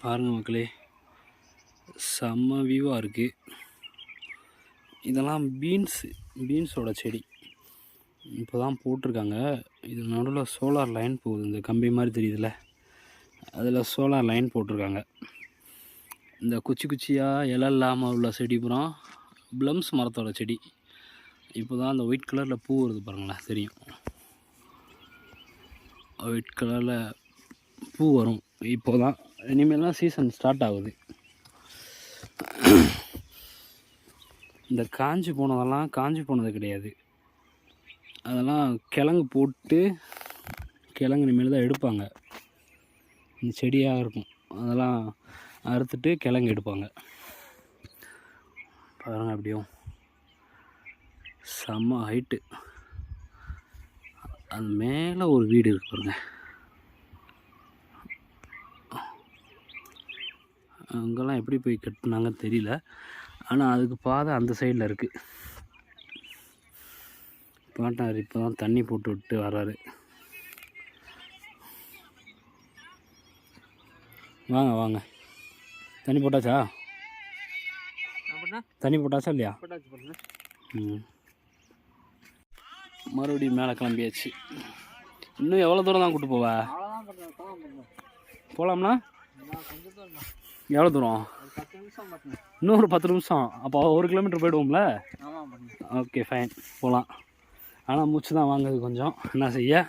பாருங்க மக்களே, செம்ம வியூவாக இருக்குது. இதெல்லாம் பீன்ஸோட செடி இப்போ தான் போட்டிருக்காங்க. இது நடுவில் சோலார் லைன் போகுது, இந்த கம்பி மாதிரி தெரியுதுல்ல, அதில் சோலார் லைன் போட்டிருக்காங்க. இந்த குச்சி குச்சியாக இலை இல்லாமல் உள்ள செடி புறம் ப்ளம்ஸ் மரத்தோட செடி. இப்போ தான் அந்த ஒயிட் கலரில் பூ வருது பாருங்களேன், தெரியும். ஒயிட் கலரில் பூ வரும் இப்போ தான். இனிமேலாம் சீசன் ஸ்டார்ட் ஆகுது. இந்த காஞ்சி போனதெல்லாம் காஞ்சி போனது கிடையாது, அதெல்லாம் கிழங்கு போட்டு கிழங்கு இனிமேல் தான் எடுப்பாங்க. இந்த செடியாக இருக்கும், அதெல்லாம் அறுத்துட்டு கிழங்கு எடுப்பாங்க. பாருங்க, அப்படியும் செம்ம ஹைட்டு. அது மேலே ஒரு வீடு இருக்கு பாருங்க. அங்கெல்லாம் எப்படி போய் கட்டினாங்கன்னு தெரியல, ஆனால் அதுக்கு பாதை அந்த சைடில் இருக்குது. பாட்டார் இப்போ தான் தண்ணி போட்டு விட்டு வர்றாரு. வாங்க வாங்க, தண்ணி போட்டாச்சா? தண்ணி போட்டாச்சா இல்லையா? மறுபடியும் மேலே கிளம்பியாச்சு. இன்னும் எவ்வளோ தூரம் தான் கூப்பிட்டு போவ? போகலாம்னா எவ்வளோ தூரம்? இன்னும் ஒரு 10 நிமிஷம். அப்போ 1 கிலோமீட்டர் போய்டுவோம்ல? ஓகே ஃபைன், போகலாம். ஆனால் மூச்சு தான் வாங்குது கொஞ்சம், என்ன செய்ய.